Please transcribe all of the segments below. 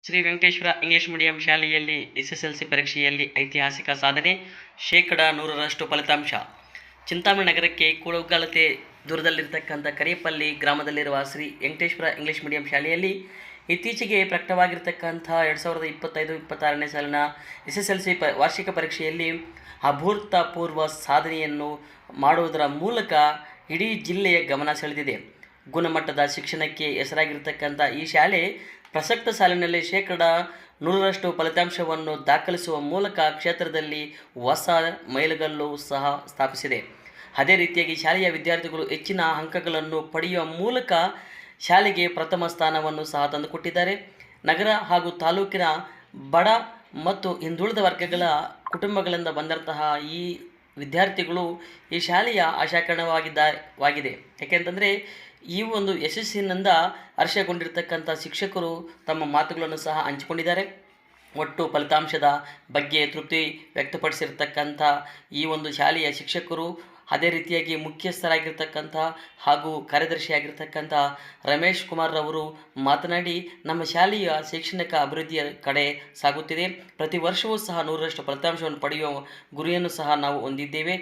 Shri Venkateshwara English medium ಶಾಲೆಯಲ್ಲಿ SSLC ಪರೀಕ್ಷೆಯಲ್ಲಿ ಐತಿಹಾಸಿಕ ಸಾಧನೆ, 100% ಫಲಿತಾಂಶ. ಚಿಂತಾಮಣಿ ನಗರಕ್ಕೆ ಕೂಡುಗಾಲತೆ ದೂರದಲ್ಲಿರತಕ್ಕಂಥ ಕರಿಯಪಲ್ಲಿ ಗ್ರಾಮದಲ್ಲಿರುವ ಶ್ರೀ ವೆಂಕಟೇಶ್ವರ ಇಂಗ್ಲಿಷ್ ಮೀಡಿಯಂ ಶಾಲೆಯಲ್ಲಿ ಇತ್ತೀಚೆಗೆ ಪ್ರಕಟವಾಗಿರತಕ್ಕಂಥ 2025-26ನೇ ಸಾಲಿನ ಎಸ್ಎಸ್ಎಲ್ಸಿ ವಾರ್ಷಿಕ ಪರೀಕ್ಷೆಯಲ್ಲಿ ಅಭೂತಪೂರ್ವ ಸಾಧನೆಯನ್ನು ಮಾಡುವುದರ ಮೂಲಕ ಇಡೀ ಜಿಲ್ಲೆಯ ಗಮನ ಸೆಳೆದಿದೆ. ಗುಣಮಟ್ಟದ ಶಿಕ್ಷಣಕ್ಕೆ ಹೆಸರಾಗಿರ್ತಕ್ಕಂಥ ಈ ಶಾಲೆ ಪ್ರಸಕ್ತ ಸಾಲಿನಲ್ಲಿ 100% ಫಲಿತಾಂಶವನ್ನು ದಾಖಲಿಸುವ ಮೂಲಕ ಕ್ಷೇತ್ರದಲ್ಲಿ ಹೊಸ ಮೈಲುಗಲ್ಲು ಸಹ ಸ್ಥಾಪಿಸಿದೆ. ಅದೇ ರೀತಿಯಾಗಿ ಶಾಲೆಯ ವಿದ್ಯಾರ್ಥಿಗಳು ಹೆಚ್ಚಿನ ಅಂಕಗಳನ್ನು ಪಡೆಯುವ ಮೂಲಕ ಶಾಲೆಗೆ ಪ್ರಥಮ ಸ್ಥಾನವನ್ನು ಸಹ ತಂದುಕೊಟ್ಟಿದ್ದಾರೆ. ನಗರ ಹಾಗೂ ತಾಲೂಕಿನ ಬಡ ಮತ್ತು ಹಿಂದುಳಿದ ವರ್ಗಗಳ ಕುಟುಂಬಗಳಿಂದ ಬಂದಂತಹ ಈ ವಿದ್ಯಾರ್ಥಿಗಳು ಈ ಶಾಲೆಯ ಆಶಾಕಿರಣವಾಗಿದೆ. ಯಾಕೆಂತಂದರೆ ಈ ಒಂದು ಯಶಸ್ಸಿನಿಂದ ಹರ್ಷಗೊಂಡಿರ್ತಕ್ಕಂಥ ಶಿಕ್ಷಕರು ತಮ್ಮ ಮಾತುಗಳನ್ನು ಸಹ ಹಂಚಿಕೊಂಡಿದ್ದಾರೆ. ಒಟ್ಟು ಫಲಿತಾಂಶದ ಬಗ್ಗೆ ತೃಪ್ತಿ ವ್ಯಕ್ತಪಡಿಸಿರ್ತಕ್ಕಂಥ ಈ ಒಂದು ಶಾಲೆಯ ಶಿಕ್ಷಕರು, ಅದೇ ರೀತಿಯಾಗಿ ಮುಖ್ಯಸ್ಥರಾಗಿರ್ತಕ್ಕಂಥ ಹಾಗೂ ಕಾರ್ಯದರ್ಶಿಯಾಗಿರ್ತಕ್ಕಂಥ ರಮೇಶ್ ಕುಮಾರ್ ಅವರು ಮಾತನಾಡಿ, ನಮ್ಮ ಶಾಲೆಯ ಶೈಕ್ಷಣಿಕ ಅಭಿವೃದ್ಧಿಯ ಕಡೆ ಸಾಗುತ್ತಿದೆ. ಪ್ರತಿ ವರ್ಷವೂ ಸಹ 100% ಫಲಿತಾಂಶವನ್ನು ಪಡೆಯುವ ಗುರಿಯನ್ನು ಸಹ ನಾವು ಹೊಂದಿದ್ದೇವೆ.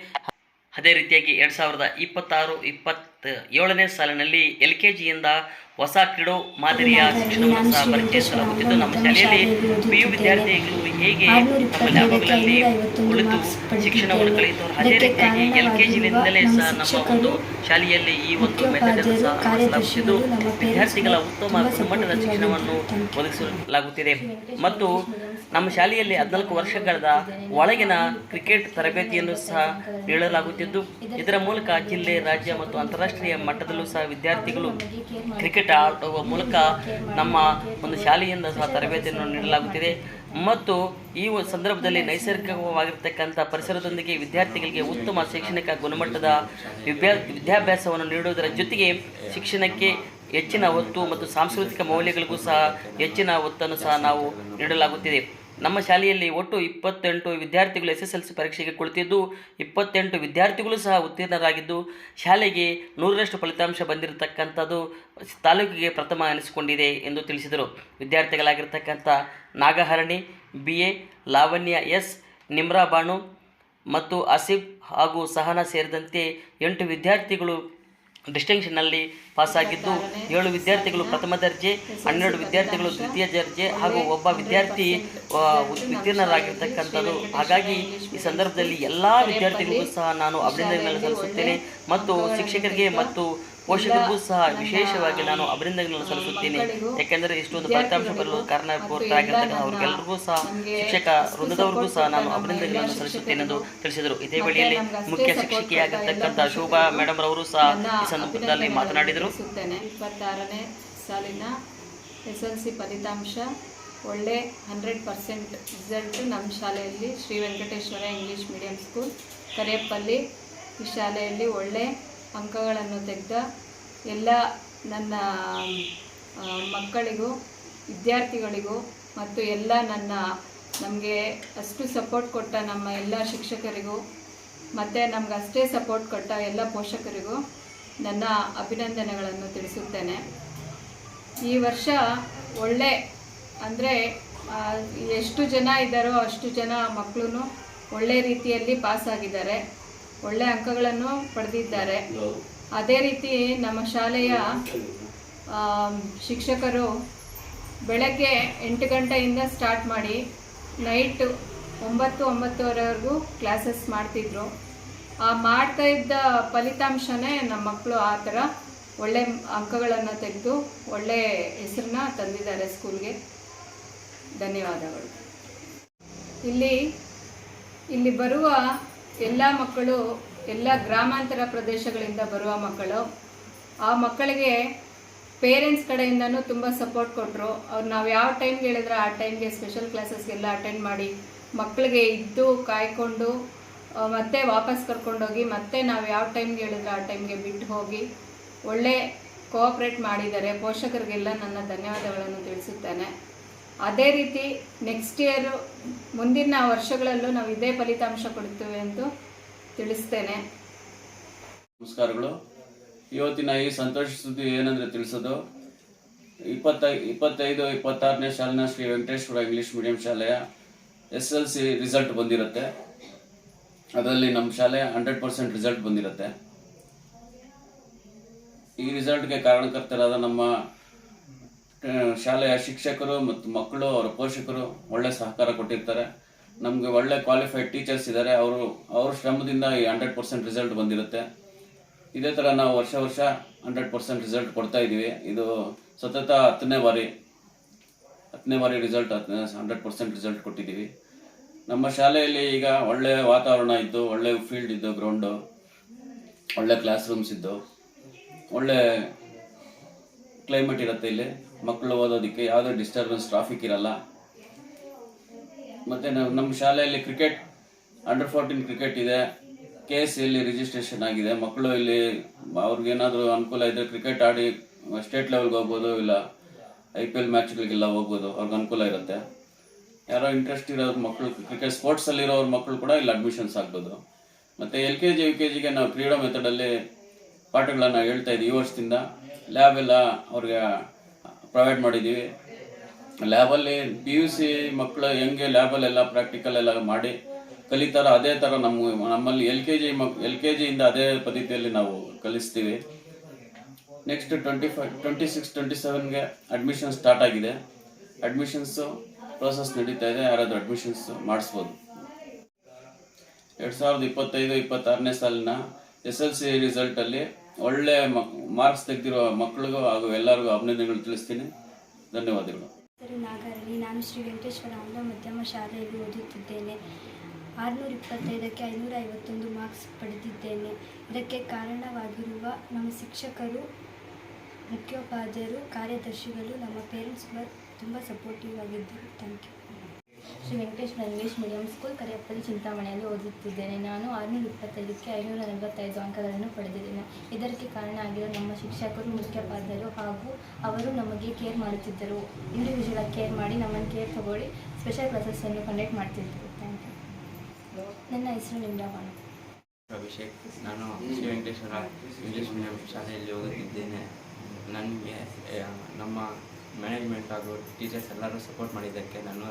ಅದೇ ರೀತಿಯಾಗಿ 2026-27ನೇ ಸಾಲಿನಲ್ಲಿ LKGಯಿಂದ ಹೊಸ ಕ್ರೀಡೋ ಮಾದರಿಯ ಶಿಕ್ಷಣವನ್ನು ಸಹ ಪರಿಚಯಿಸಲಾಗುತ್ತಿದ್ದು, ನಮ್ಮ ಶಾಲೆಯಲ್ಲಿ PU ವಿದ್ಯಾರ್ಥಿಗಳು ಹೇಗೆ ನಮ್ಮ ಲ್ಯಾಬ್ಗಳಲ್ಲಿ ಕುಳಿತು ಶಿಕ್ಷಣವನ್ನು ಕಲಿಯುತ್ತಾರೆ, ಅದೇ ರೀತಿಯಾಗಿ LKGಯಿಂದಲೇ ಸಹ ನಮ್ಮ ಒಂದು ಶಾಲೆಯಲ್ಲಿ ಈ ಒಂದು ಮೆಥಡನ್ನು ಸಹ ಅಳವಡಿಸಲಾಗುತ್ತಿದ್ದು, ವಿದ್ಯಾರ್ಥಿಗಳ ಉತ್ತಮ ಗುಣಮಟ್ಟದ ಶಿಕ್ಷಣವನ್ನು ಒದಗಿಸಲಾಗುತ್ತಿದೆ. ಮತ್ತು ನಮ್ಮ ಶಾಲೆಯಲ್ಲಿ 14 ವರ್ಷಗಳ ಒಳಗಿನ ಕ್ರಿಕೆಟ್ ತರಬೇತಿಯನ್ನು ಸಹ ನೀಡಲಾಗುತ್ತಿದ್ದು, ಇದರ ಮೂಲಕ ಜಿಲ್ಲೆ, ರಾಜ್ಯ ಮತ್ತು ಅಂತಾರಾಷ್ಟ್ರೀಯ ಮಟ್ಟದಲ್ಲೂ ಸಹ ವಿದ್ಯಾರ್ಥಿಗಳು ಕ್ರಿಕೆಟ್ ಆಡುವ ಮೂಲಕ ನಮ್ಮ ಒಂದು ಶಾಲೆಯಿಂದ ಸಹ ತರಬೇತಿಯನ್ನು ನೀಡಲಾಗುತ್ತಿದೆ. ಮತ್ತು ಈ ಸಂದರ್ಭದಲ್ಲಿ ನೈಸರ್ಗಿಕವಾಗಿರ್ತಕ್ಕಂಥ ಪರಿಸರದೊಂದಿಗೆ ವಿದ್ಯಾರ್ಥಿಗಳಿಗೆ ಉತ್ತಮ ಶೈಕ್ಷಣಿಕ ಗುಣಮಟ್ಟದ ವಿದ್ಯಾಭ್ಯಾಸವನ್ನು ನೀಡುವುದರ ಜೊತೆಗೆ ಶಿಕ್ಷಣಕ್ಕೆ ಹೆಚ್ಚಿನ ಒತ್ತು ಮತ್ತು ಸಾಂಸ್ಕೃತಿಕ ಮೌಲ್ಯಗಳಿಗೂ ಸಹ ಹೆಚ್ಚಿನ ಒತ್ತನ್ನು ಸಹ ನಾವು ನೀಡಲಾಗುತ್ತಿದೆ. ನಮ್ಮ ಶಾಲೆಯಲ್ಲಿ ಒಟ್ಟು 28 ವಿದ್ಯಾರ್ಥಿಗಳು SSLC ಪರೀಕ್ಷೆಗೆ ಕುಳಿತಿದ್ದು, 28 ವಿದ್ಯಾರ್ಥಿಗಳು ಸಹ ಉತ್ತೀರ್ಣರಾಗಿದ್ದು, ಶಾಲೆಗೆ 100% ಫಲಿತಾಂಶ ಬಂದಿರತಕ್ಕಂಥದ್ದು ತಾಲೂಕಿಗೆ ಪ್ರಥಮ ಎನಿಸಿಕೊಂಡಿದೆ ಎಂದು ತಿಳಿಸಿದರು. ವಿದ್ಯಾರ್ಥಿಗಳಾಗಿರ್ತಕ್ಕಂಥ ನಾಗಹರಣಿ BA, ಲಾವಣ್ಯ S, ನಿಮ್ರಾ ಬಾನು ಮತ್ತು ಆಸಿಫ್ ಹಾಗೂ ಸಹನಾ ಸೇರಿದಂತೆ 8 ವಿದ್ಯಾರ್ಥಿಗಳು ಡಿಸ್ಟಿಂಕ್ಷನ್ನಲ್ಲಿ ಪಾಸಾಗಿದ್ದು, 7 ವಿದ್ಯಾರ್ಥಿಗಳು ಪ್ರಥಮ ದರ್ಜೆ, 12 ವಿದ್ಯಾರ್ಥಿಗಳು ದ್ವಿತೀಯ ದರ್ಜೆ ಹಾಗೂ ಒಬ್ಬ ವಿದ್ಯಾರ್ಥಿ ಉತ್ತೀರ್ಣರಾಗಿರ್ತಕ್ಕಂಥದ್ದು. ಹಾಗಾಗಿ ಈ ಸಂದರ್ಭದಲ್ಲಿ ಎಲ್ಲ ವಿದ್ಯಾರ್ಥಿಗಳಿಗೂ ಸಹ ನಾನು ಅಭಿನಂದನೆಗಳನ್ನು ಸಲ್ಲಿಸುತ್ತೇನೆ ಮತ್ತು ಶಿಕ್ಷಕರಿಗೆ ಮತ್ತು ಪೋಷಕರಿಗೂ ಸಹ ವಿಶೇಷವಾಗಿ ನಾನು ಅಭಿನಂದನೆಗಳನ್ನು ಸಲ್ಲಿಸುತ್ತೇನೆ. ಯಾಕೆಂದರೆ ಇಷ್ಟೊಂದು ಫಲಿತಾಂಶ ಬರಲು ಕಾರಣಭೂತರಾಗಿರ್ತಕ್ಕಂಥ ಅವ್ರಿಗೆಲ್ಲರಿಗೂ ಸಹ ಶಿಕ್ಷಕ ವೃಂದದವರಿಗೂ ಸಹ ನಾನು ಅಭಿನಂದನೆಗಳನ್ನು ಸಲ್ಲಿಸುತ್ತೇನೆ ಎಂದು ತಿಳಿಸಿದರು. ಇದೇ ವೇಳೆಯಲ್ಲಿ ಮುಖ್ಯ ಶಿಕ್ಷಕಿಯಾಗಿರ್ತಕ್ಕಂಥ ಶೋಭಾ ಮೇಡಮ್ ರವರು ಸಹ ಈ ಸಂದರ್ಭದಲ್ಲಿ ಮಾತನಾಡಿದರು. 26ನೇ ಸಾಲಿನ SSLC ಫಲಿತಾಂಶ ಒಳ್ಳೆ 100% ರಿಸಲ್ಟ್ ನಮ್ಮ ಶಾಲೆಯಲ್ಲಿ Shri Venkateshwara English medium school Kariyapalli ಈ ಶಾಲೆಯಲ್ಲಿ ಒಳ್ಳೆ ಅಂಕಗಳನ್ನು ತೆಗೆದ ಎಲ್ಲ ನನ್ನ ಮಕ್ಕಳಿಗೂ, ವಿದ್ಯಾರ್ಥಿಗಳಿಗೂ ಮತ್ತು ಎಲ್ಲ ನಮಗೆ ಅಷ್ಟು ಸಪೋರ್ಟ್ ಕೊಟ್ಟ ನಮ್ಮ ಎಲ್ಲ ಶಿಕ್ಷಕರಿಗೂ ಮತ್ತು ನಮ್ಗೆ ಅಷ್ಟೇ ಸಪೋರ್ಟ್ ಕೊಟ್ಟ ಎಲ್ಲ ಪೋಷಕರಿಗೂ ನನ್ನ ಅಭಿನಂದನೆಗಳನ್ನು ತಿಳಿಸುತ್ತೇನೆ. ಈ ವರ್ಷ ಒಳ್ಳೆ ಅಂದರೆ ಎಷ್ಟು ಜನ ಇದ್ದಾರೋ ಅಷ್ಟು ಜನ ಮಕ್ಕಳು ಒಳ್ಳೆ ರೀತಿಯಲ್ಲಿ ಪಾಸಾಗಿದ್ದಾರೆ, ಒಳ್ಳೆ ಅಂಕಗಳನ್ನು ಪಡೆದಿದ್ದಾರೆ. ಅದೇ ರೀತಿ ನಮ್ಮ ಶಾಲೆಯ ಶಿಕ್ಷಕರು ಬೆಳಗ್ಗೆ 8 ಗಂಟೆಯಿಂದ ಸ್ಟಾರ್ಟ್ ಮಾಡಿ ನೈಟ್ 9-9:30ವರೆಗೂ ಕ್ಲಾಸಸ್ ಮಾಡ್ತಿದ್ರು. ಆ ಮಾಡ್ತಾ ಇದ್ದ ಫಲಿತಾಂಶನೇ ನಮ್ಮ ಮಕ್ಕಳು ಆ ಥರ ಒಳ್ಳೆ ಅಂಕಗಳನ್ನು ತೆಗೆದು ಒಳ್ಳೆ ಹೆಸರನ್ನ ತಂದಿದ್ದಾರೆ ಸ್ಕೂಲ್ಗೆ. ಧನ್ಯವಾದಗಳು. ಇಲ್ಲಿ ಬರುವ ಎಲ್ಲ ಮಕ್ಕಳು ಎಲ್ಲ ಗ್ರಾಮಾಂತರ ಪ್ರದೇಶಗಳಿಂದ ಬರುವ ಮಕ್ಕಳು. ಆ ಮಕ್ಕಳಿಗೆ ಪೇರೆಂಟ್ಸ್ ಕಡೆಯಿಂದನೂ ತುಂಬ ಸಪೋರ್ಟ್ ಕೊಟ್ಟರು. ಅವ್ರು ನಾವು ಯಾವ ಟೈಮ್ಗೆ ಹೇಳಿದ್ರೆ ಆ ಟೈಮ್ಗೆ ಸ್ಪೆಷಲ್ ಕ್ಲಾಸಸ್ಗೆಲ್ಲ ಅಟೆಂಡ್ ಮಾಡಿ ಮಕ್ಕಳಿಗೆ ಇದ್ದು ಕಾಯ್ಕೊಂಡು ಮತ್ತೆ ವಾಪಸ್ ಕರ್ಕೊಂಡೋಗಿ ಮತ್ತೆ ನಾವು ಯಾವ ಟೈಮ್ಗೆ ಹೇಳಿದ್ರೆ ಆ ಟೈಮ್ಗೆ ಬಿಟ್ಟು ಹೋಗಿ ಒಳ್ಳೆ ಕೋಆಪ್ರೇಟ್ ಮಾಡಿದ್ದಾರೆ. ಪೋಷಕರಿಗೆಲ್ಲ ನನ್ನ ಧನ್ಯವಾದಗಳನ್ನು ತಿಳಿಸುತ್ತೇನೆ. ಅದೇ ರೀತಿ ನೆಕ್ಸ್ಟ್ ಇಯರು ಮುಂದಿನ ವರ್ಷಗಳಲ್ಲೂ ನಾವು ಇದೇ ಫಲಿತಾಂಶ ಕೊಡ್ತೇವೆ ಎಂದು ತಿಳಿಸ್ತೇನೆ. ನಮಸ್ಕಾರಗಳು. ಇವತ್ತಿನ ಈ ಸಂತೋಷ ಸುದ್ದಿ ಏನಂದರೆ ತಿಳಿಸೋದು, 25-26ನೇ ಸಾಲಿನ ಶ್ರೀ ವೆಂಕಟೇಶ್ವರ ಇಂಗ್ಲೀಷ್ ಮೀಡಿಯಂ ಶಾಲೆಯ SSLC ರಿಸಲ್ಟ್ ಬಂದಿರುತ್ತೆ. ಅದರಲ್ಲಿ ನಮ್ಮ ಶಾಲೆ 100% ರಿಸಲ್ಟ್ ಬಂದಿರುತ್ತೆ. ಈ ರಿಸಲ್ಟ್ಗೆ ಕಾರಣಕರ್ತರಾದ ನಮ್ಮ ಶಾಲೆಯ ಶಿಕ್ಷಕರು ಮತ್ತು ಮಕ್ಕಳು, ಅವರ ಪೋಷಕರು ಒಳ್ಳೆ ಸಹಕಾರ ಕೊಟ್ಟಿರ್ತಾರೆ. ನಮಗೆ ಒಳ್ಳೆ ಕ್ವಾಲಿಫೈಡ್ ಟೀಚರ್ಸ್ ಇದ್ದಾರೆ. ಅವ್ರ ಶ್ರಮದಿಂದ ಈ 100% ರಿಸಲ್ಟ್ ಬಂದಿರುತ್ತೆ. ಇದೇ ಥರ ನಾವು ವರ್ಷ 100% ರಿಸಲ್ಟ್ ಕೊಡ್ತಾ ಇದ್ದೀವಿ. ಇದು ಸತತ 10ನೇ ಬಾರಿ ರಿಸಲ್ಟ್ 100% ರಿಸಲ್ಟ್ ಕೊಟ್ಟಿದ್ದೀವಿ. ನಮ್ಮ ಶಾಲೆಯಲ್ಲಿ ಈಗ ಒಳ್ಳೆಯ ವಾತಾವರಣ ಇದ್ದು, ಒಳ್ಳೆ ಫೀಲ್ಡ್ ಇದ್ದು, ಗ್ರೌಂಡು, ಒಳ್ಳೆ ಕ್ಲಾಸ್ ರೂಮ್ಸ್ ಇದ್ದು, ಒಳ್ಳೆ ಕ್ಲೈಮೇಟ್ ಇರುತ್ತೆ. ಇಲ್ಲಿ ಮಕ್ಕಳು ಓದೋದಕ್ಕೆ ಯಾವುದೇ ಡಿಸ್ಟರ್ಬೆನ್ಸ್, ಟ್ರಾಫಿಕ್ ಇರಲ್ಲ. ಮತ್ತು ನಮ್ಮ ಶಾಲೆಯಲ್ಲಿ ಕ್ರಿಕೆಟ್ ಅಂಡರ್-14 ಕ್ರಿಕೆಟ್ ಇದೆ. KSCಯಲ್ಲಿ ರಿಜಿಸ್ಟ್ರೇಷನ್ ಆಗಿದೆ. ಮಕ್ಕಳು ಇಲ್ಲಿ ಅವ್ರಿಗೇನಾದರೂ ಅನುಕೂಲ ಇದ್ದರೆ ಕ್ರಿಕೆಟ್ ಆಡಿ ಸ್ಟೇಟ್ ಲೆವೆಲ್ಗೆ ಹೋಗ್ಬೋದು, ಇಲ್ಲ IPL ಮ್ಯಾಚ್ಗಳಿಗೆಲ್ಲ ಹೋಗ್ಬೋದು. ಅವ್ರಿಗೆ ಅನುಕೂಲ ಇರುತ್ತೆ. ಯಾರೋ ಇಂಟ್ರೆಸ್ಟ್ ಇರೋರು ಮಕ್ಕಳು, ಕ್ರಿಕೆಟ್ ಸ್ಪೋರ್ಟ್ಸಲ್ಲಿರೋರು ಮಕ್ಕಳು ಕೂಡ ಇಲ್ಲಿ ಅಡ್ಮಿಷನ್ಸ್ ಆಗ್ಬೋದು. ಮತ್ತು LKG UKGಗೆ ನಾವು ಕ್ರೀಡಾ ಮೆಥಡಲ್ಲಿ ಪಾಠಗಳನ್ನು ಹೇಳ್ತಾ ಇದ್ದೀವಿ. ಈ ವರ್ಷದಿಂದ ಲ್ಯಾಬ್ ಎಲ್ಲ ಅವ್ರಿಗೆ ಪ್ರೊವೈಡ್ ಮಾಡಿದ್ದೀವಿ. ಲ್ಯಾಬಲ್ಲಿ PUC ಮಕ್ಕಳು ಹೆಂಗೆ ಲ್ಯಾಬಲ್ಲೆಲ್ಲ ಪ್ರಾಕ್ಟಿಕಲ್ ಎಲ್ಲ ಮಾಡಿ ಕಲಿತಾರ, ಅದೇ ಥರ ನಮ್ಮಲ್ಲಿ LKGಯಿಂದ ಅದೇ ಪದ್ಧತಿಯಲ್ಲಿ ನಾವು ಕಲಿಸ್ತೀವಿ. ನೆಕ್ಸ್ಟ್ 26-27ಗೆ ಅಡ್ಮಿಷನ್ ಸ್ಟಾರ್ಟ್ ಆಗಿದೆ. ಅಡ್ಮಿಷನ್ಸು ಪ್ರೋಸೆಸ್ ನಡೀತಾ ಇದೆ. ಯಾರಾದರೂ ಅಡ್ಮಿಷನ್ಸ್ ಮಾಡಿಸ್ಬೋದು. 2025-26ನೇ ಸಾಲಿನ SSLC ರಿಸಲ್ಟಲ್ಲಿ ಒಳ್ಳೆ ಮಾರ್ಕ್ಸ್ ತೆಗೆದಿರೋ ಮಕ್ಕಳಿಗೂ ಹಾಗೂ ಎಲ್ಲರಿಗೂ ಅಭಿನಂದನೆಗಳು ತಿಳಿಸ್ತೀನಿ. ಧನ್ಯವಾದಗಳು. ನಾಗರಲ್ಲಿ ನಾನು ಶ್ರೀ ವೆಂಕಟೇಶ್ವರ ಆಂಗ್ಲ ಮಾಧ್ಯಮ ಶಾಲೆಯಲ್ಲಿ ಓದುತ್ತಿದ್ದೇನೆ. 625ಕ್ಕೆ 551 ಮಾರ್ಕ್ಸ್ ಪಡೆದಿದ್ದೇನೆ. ಇದಕ್ಕೆ ಕಾರಣವಾಗಿರುವ ನಮ್ಮ ಶಿಕ್ಷಕರು, ಮುಖ್ಯೋಪಾಧ್ಯಾಯರು, ಕಾರ್ಯದರ್ಶಿಗಳು, ನಮ್ಮ ಪೇರೆಂಟ್ಸ್ ತುಂಬ ಸಪೋರ್ಟಿವ್ ಆಗಿದ್ದರು. Thank you. Shri Venkateshwara English medium school, Kariyappalli, ಚಿಂತಾಮಣಿಯಲ್ಲಿ ಓದುತ್ತಿದ್ದೇನೆ. ನಾನು 625ಕ್ಕೆ 545 ಅಂಕಗಳನ್ನು ಪಡೆದಿದ್ದೇನೆ. ಇದಕ್ಕೆ ಕಾರಣ ಆಗಿರೋ ನಮ್ಮ ಶಿಕ್ಷಕರು, ಮುಖ್ಯೋಪಾಧ್ಯಾಯರು ಹಾಗೂ ಅವರು ನಮಗೆ ಕೇರ್ ಮಾಡುತ್ತಿದ್ದರು. ಇಂಡಿವಿಜುವಲ್ ಕೇರ್ ಮಾಡಿ ನಮ್ಮನ್ನು ಕೇರ್ ತಗೊಳ್ಳಿ ಸ್ಪೆಷಲ್ ಕ್ಲಾಸಸ್ಸನ್ನು ಕಂಡಕ್ಟ್ ಮಾಡ್ತಿದ್ದರು. Thank you. ನನ್ನ ಹೆಸರು ನಿಮ್ರಾವಣ ಅಭಿಷೇಕ್. ನಾನು ಶ್ರೀ ವೆಂಕಟೇಶ್ವರ ಇಂಗ್ಲೀಷ್ ಮೀಡಿಯಂ ಶಾಲೆಯಲ್ಲಿ ಓದುತ್ತಿದ್ದೇನೆ. ನನಗೆ ನಮ್ಮ ಮ್ಯಾನೇಜ್ಮೆಂಟ್ ಹಾಗೂ ಟೀಚರ್ಸ್ ಎಲ್ಲರೂ ಸಪೋರ್ಟ್ ಮಾಡಿದ್ದಕ್ಕೆ ನಾನು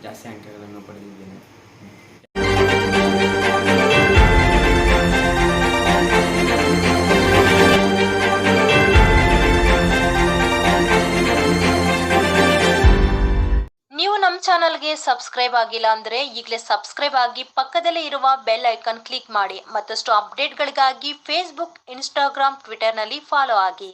ಜಾಸ್ತಿ ಅಂಕಗಳನ್ನು ಪಡೆದಿದ್ದೇನೆ. ನೀವು ನಮ್ಮ ಚಾನಲ್ಗೆ ಸಬ್ಸ್ಕ್ರೈಬ್ ಆಗಿಲ್ಲ ಅಂದರೆ ಈಗಲೇ ಸಬ್ಸ್ಕ್ರೈಬ್ ಆಗಿ ಪಕ್ಕದಲ್ಲೇ ಇರುವ ಬೆಲ್ ಐಕಾನ್ ಕ್ಲಿಕ್ ಮಾಡಿ. ಮತ್ತಷ್ಟು ಅಪ್ಡೇಟ್ಗಳಿಗಾಗಿ ಫೇಸ್ಬುಕ್, ಇನ್ಸ್ಟಾಗ್ರಾಮ್, ಟ್ವಿಟರ್ನಲ್ಲಿ ಫಾಲೋ ಆಗಿ.